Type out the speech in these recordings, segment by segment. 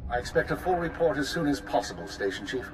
I expect a full report as soon as possible, Station Chief.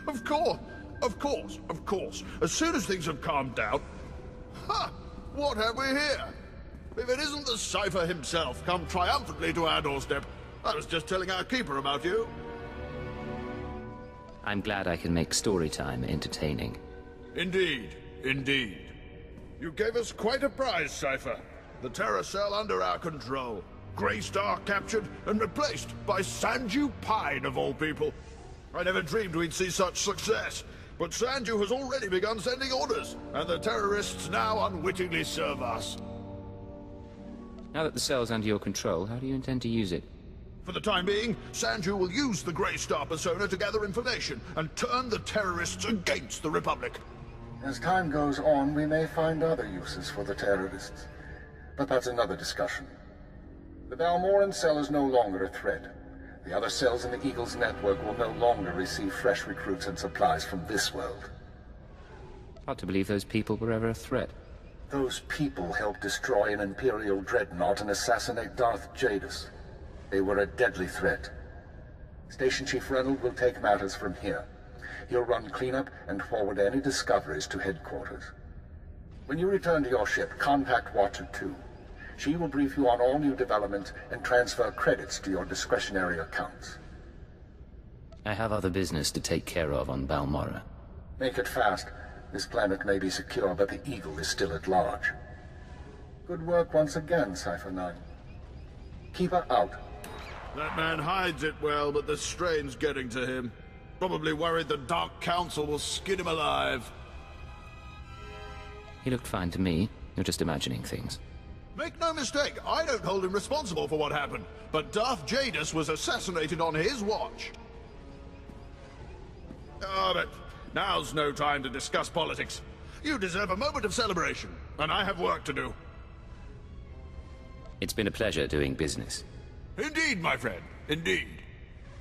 Of course, of course, of course. As soon as things have calmed down... Ha! What have we here? If it isn't the Cypher himself, come triumphantly to our doorstep. I was just telling our keeper about you. I'm glad I can make story time entertaining. Indeed, indeed. You gave us quite a prize, Cypher. The Terror Cell under our control. Greystar captured and replaced by Sanju Pine, of all people. I never dreamed we'd see such success. But Sanju has already begun sending orders, and the terrorists now unwittingly serve us. Now that the cell's under your control, how do you intend to use it? For the time being, Sanju will use the Greystar persona to gather information and turn the terrorists against the Republic. As time goes on, we may find other uses for the terrorists. But that's another discussion. The Balmoran cell is no longer a threat. The other cells in the Eagle's network will no longer receive fresh recruits and supplies from this world. Hard to believe those people were ever a threat. Those people helped destroy an Imperial dreadnought and assassinate Darth Jadis. They were a deadly threat. Station Chief Reynolds will take matters from here. He'll run cleanup and forward any discoveries to headquarters. When you return to your ship, contact Watcher 2. She will brief you on all new developments and transfer credits to your discretionary accounts. I have other business to take care of on Balmorra. Make it fast. This planet may be secure, but the Eagle is still at large. Good work once again, Cypher 9. Keep her out. That man hides it well, but the strain's getting to him. Probably worried the Dark Council will skin him alive. He looked fine to me. You're just imagining things. Make no mistake, I don't hold him responsible for what happened, but Darth Jadis was assassinated on his watch. Oh, but now's no time to discuss politics. You deserve a moment of celebration, and I have work to do. It's been a pleasure doing business. Indeed, my friend, indeed.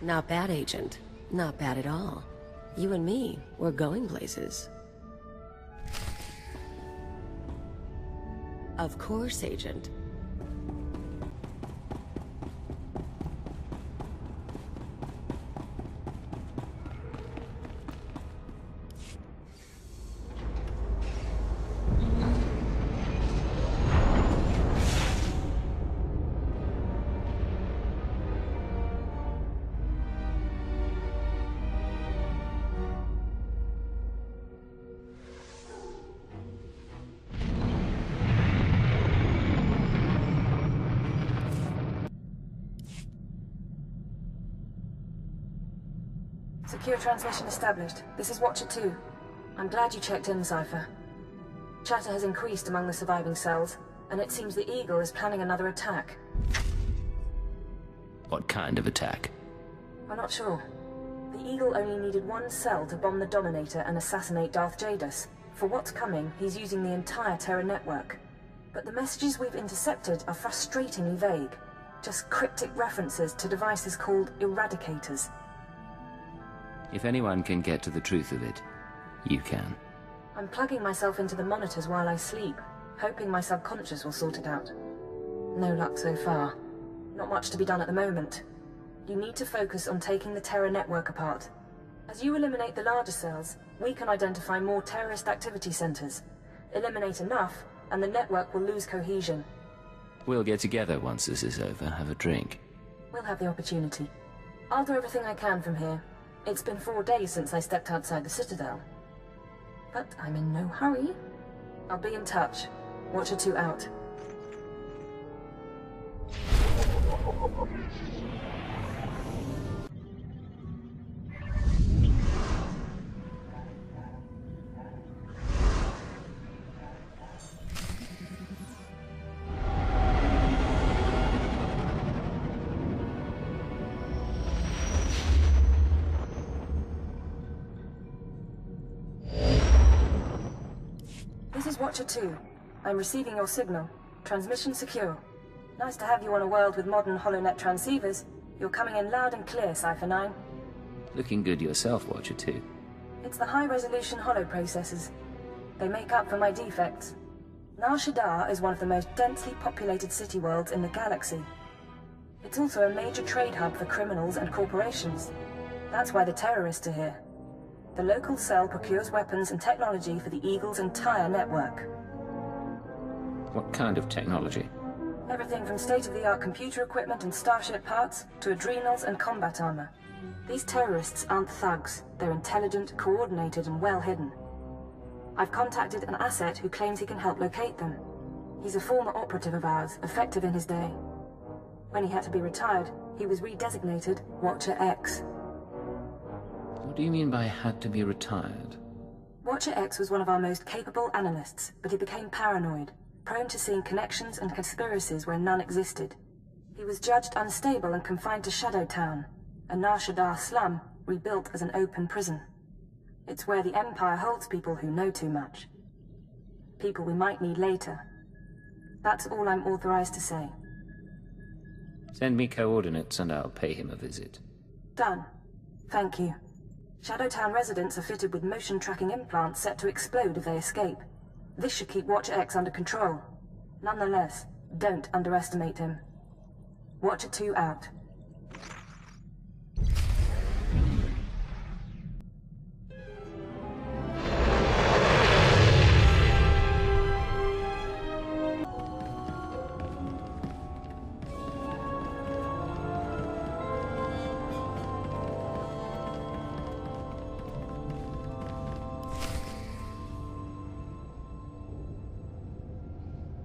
Not bad, Agent. Not bad at all. You and me, we're going places. Of course, Agent. Secure transmission established. This is Watcher 2. I'm glad you checked in, Cypher. Chatter has increased among the surviving cells, and it seems the Eagle is planning another attack. What kind of attack? We're not sure. The Eagle only needed one cell to bomb the Dominator and assassinate Darth Jadis. For what's coming, he's using the entire Terra network. But the messages we've intercepted are frustratingly vague. Just cryptic references to devices called Eradicators. If anyone can get to the truth of it, you can. I'm plugging myself into the monitors while I sleep, hoping my subconscious will sort it out. No luck so far. Not much to be done at the moment. You need to focus on taking the Terra network apart. As you eliminate the larger cells, we can identify more terrorist activity centers. Eliminate enough, and the network will lose cohesion. We'll get together once this is over, have a drink. We'll have the opportunity. I'll do everything I can from here. It's been 4 days since I stepped outside the Citadel. But I'm in no hurry. I'll be in touch. Watcher 2 out. This is Watcher 2. I'm receiving your signal. Transmission secure. Nice to have you on a world with modern HoloNet transceivers. You're coming in loud and clear, Cypher 9. Looking good yourself, Watcher 2. It's the high-resolution holo processors. They make up for my defects. Nar Shaddaa is one of the most densely populated city worlds in the galaxy. It's also a major trade hub for criminals and corporations. That's why the terrorists are here. The local cell procures weapons and technology for the Eagle's entire network. What kind of technology? Everything from state-of-the-art computer equipment and starship parts to adrenals and combat armor. These terrorists aren't thugs. They're intelligent, coordinated, and well hidden. I've contacted an asset who claims he can help locate them. He's a former operative of ours, effective in his day. When he had to be retired, he was redesignated Watcher X. What do you mean by had to be retired? Watcher X was one of our most capable analysts, but he became paranoid, prone to seeing connections and conspiracies where none existed. He was judged unstable and confined to Shadow Town, a Nar Shaddaa slum rebuilt as an open prison. It's where the Empire holds people who know too much. People we might need later. That's all I'm authorized to say. Send me coordinates and I'll pay him a visit. Done. Thank you. Shadowtown residents are fitted with motion tracking implants set to explode if they escape. This should keep Watcher X under control. Nonetheless, don't underestimate him. Watcher 2 out.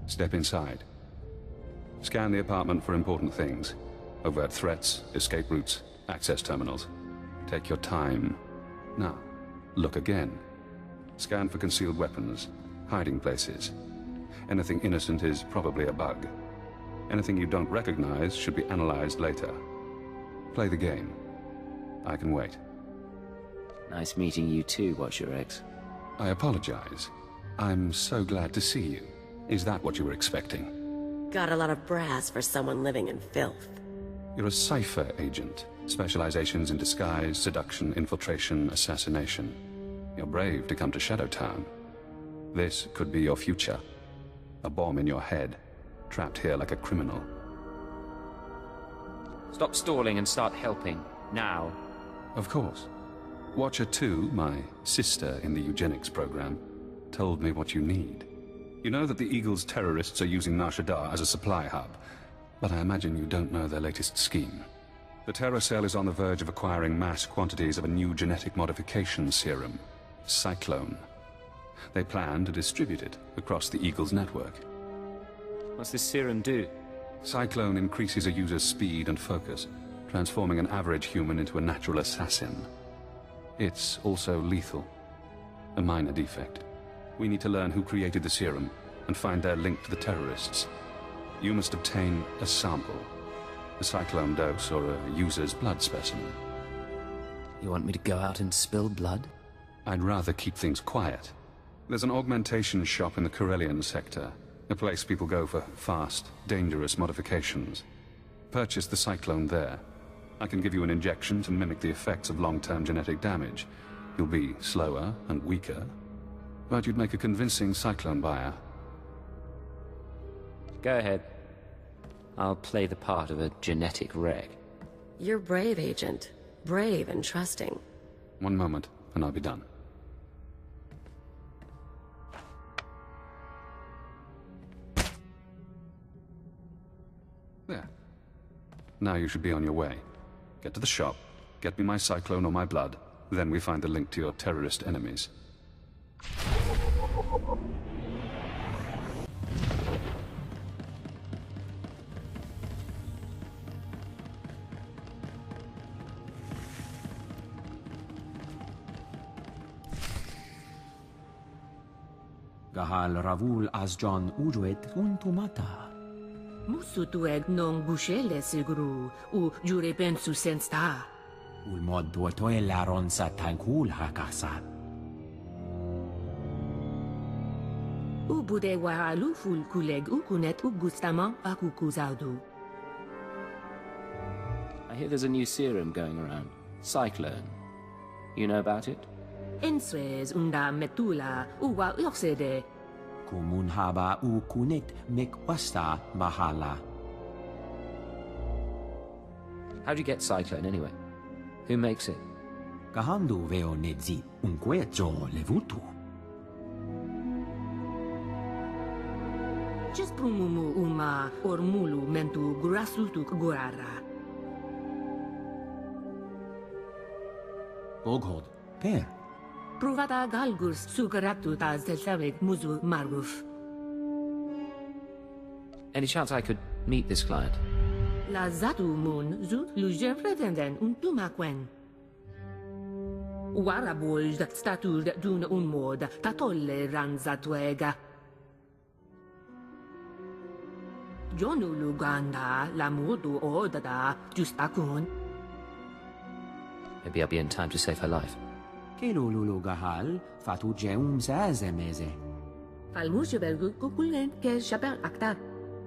Step inside. Scan the apartment for important things. Overt threats, escape routes, access terminals. Take your time. Now, look again. Scan for concealed weapons, hiding places. Anything innocent is probably a bug. Anything you don't recognize should be analyzed later. Play the game. I can wait. Nice meeting you too, Watcher X. I apologize. I'm so glad to see you. Is that what you were expecting? Got a lot of brass for someone living in filth. You're a Cypher agent. Specializations in disguise, seduction, infiltration, assassination. You're brave to come to Shadowtown. This could be your future. A bomb in your head, trapped here like a criminal. Stop stalling and start helping. Now. Of course. Watcher 2, my sister in the eugenics program, told me what you need. You know that the Eagle's terrorists are using Nar Shaddaa as a supply hub, but I imagine you don't know their latest scheme. The Terror Cell is on the verge of acquiring mass quantities of a new genetic modification serum, Cyclone. They plan to distribute it across the Eagle's network. What's this serum do? Cyclone increases a user's speed and focus, transforming an average human into a natural assassin. It's also lethal. A minor defect. We need to learn who created the serum and find their link to the terrorists. You must obtain a sample. A cyclone dose or a user's blood specimen. You want me to go out and spill blood? I'd rather keep things quiet. There's an augmentation shop in the Corellian sector. A place people go for fast, dangerous modifications. Purchase the cyclone there. I can give you an injection to mimic the effects of long-term genetic damage. You'll be slower and weaker, but you'd make a convincing cyclone buyer. Go ahead. I'll play the part of a genetic wreck. You're brave, Agent. Brave and trusting. One moment, and I'll be done. There. Now you should be on your way. Get to the shop, get me my cyclone or my blood, then we find the link to your terrorist enemies. Gahal Ravul Azjan Ujuet Untumata. Musutueg non bushele siguru, u jure pensu sensta. Ulmod duotoe laron sa tankul hakasat. Ubude wahalu ful kuleg ukunet ugustama akukuzaudu. I hear there's a new serum going around. Cyclone. You know about it? Enswez unda metula uwa yoksede. Kumun haba u kunet mek wasta mahala. How'd you get Cyclone, anyway? Who makes it? Kahandu veo nedzi unquejo levutu. Just prumumu uma ormulu mentu grasutuk guara. Boghod, per. Provata galgus sugaratu taz telsavek muzu marguf. Any chance I could meet this client? La zatu mun zu lujem pretenden untumakwen. Waraboj dat statul dun un mod tatolle ranzatuega. Jonu Luganda, la modu odada, just akun. Maybe I'll be in time to save her life. Kelululu gahal, fatu jeum zazemeze. Falmushe belgu kukulen ke shaper akta.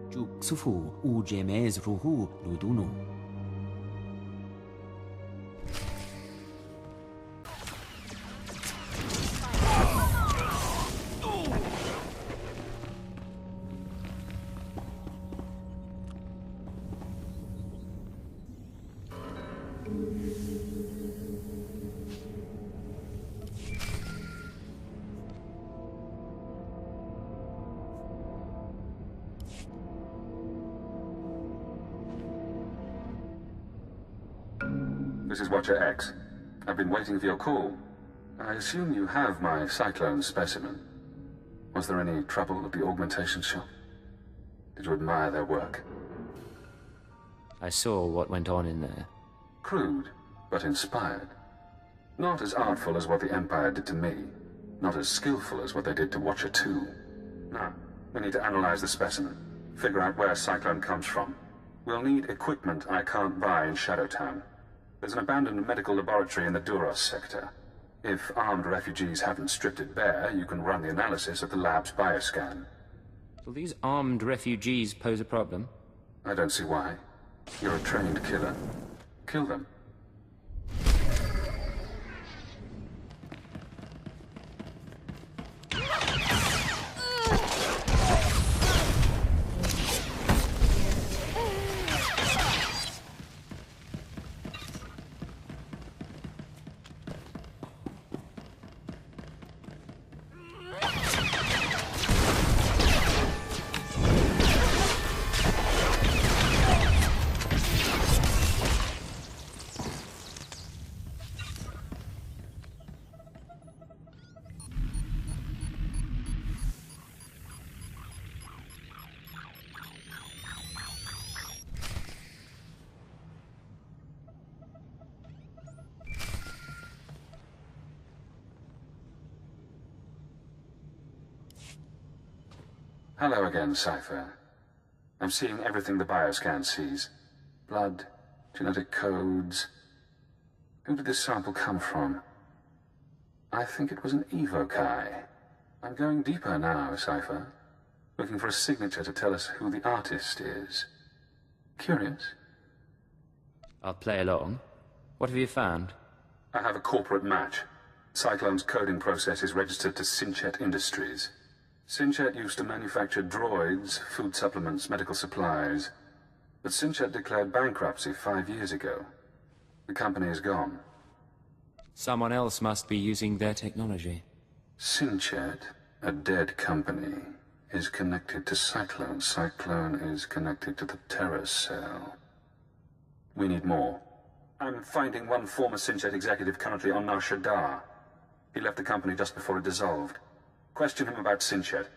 Juk sufu u jemez ruhu ludunu. This is Watcher X. I've been waiting for your call. I assume you have my Cyclone specimen. Was there any trouble at the augmentation shop? Did you admire their work? I saw what went on in there. Crude, but inspired. Not as artful as what the Empire did to me. Not as skillful as what they did to Watcher 2. Now, we need to analyze the specimen. Figure out where Cyclone comes from. We'll need equipment I can't buy in Shadowtown. There's an abandoned medical laboratory in the Duros sector. If armed refugees haven't stripped it bare, you can run the analysis at the lab's bioscan. Will these armed refugees pose a problem? I don't see why. You're a trained killer. Kill them. Hello again, Cypher. I'm seeing everything the bioscan sees. Blood, genetic codes. Who did this sample come from? I think it was an evokai. I'm going deeper now, Cypher. Looking for a signature to tell us who the artist is. Curious? I'll play along. What have you found? I have a corporate match. Cyclone's coding process is registered to Sinchet Industries. Sinchet used to manufacture droids, food supplements, medical supplies. But Sinchet declared bankruptcy 5 years ago. The company is gone. Someone else must be using their technology. Sinchet, a dead company, is connected to Cyclone. Cyclone is connected to the Terror Cell. We need more. I'm finding one former Sinchet executive currently on Nar Shaddaa. He left the company just before it dissolved. Question him about Sinchet.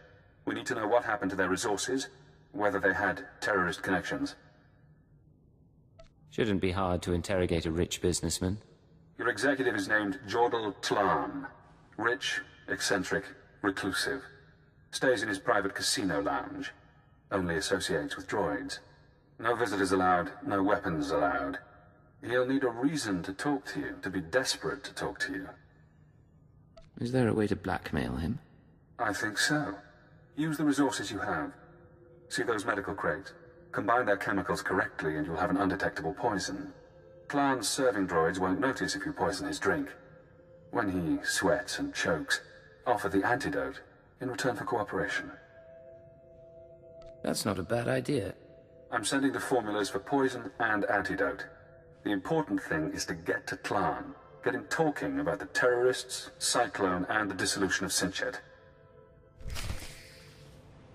We need to know what happened to their resources, whether they had terrorist connections. Shouldn't be hard to interrogate a rich businessman. Your executive is named Jordal Tlan. Rich, eccentric, reclusive. Stays in his private casino lounge. Only associates with droids. No visitors allowed, no weapons allowed. He'll need a reason to talk to you, to be desperate to talk to you. Is there a way to blackmail him? I think so. Use the resources you have. See those medical crates? Combine their chemicals correctly and you'll have an undetectable poison. Tlan's serving droids won't notice if you poison his drink. When he sweats and chokes, offer the antidote in return for cooperation. That's not a bad idea. I'm sending the formulas for poison and antidote. The important thing is to get to Tlan. Get him talking about the terrorists, Cyclone, and the dissolution of Sinchet.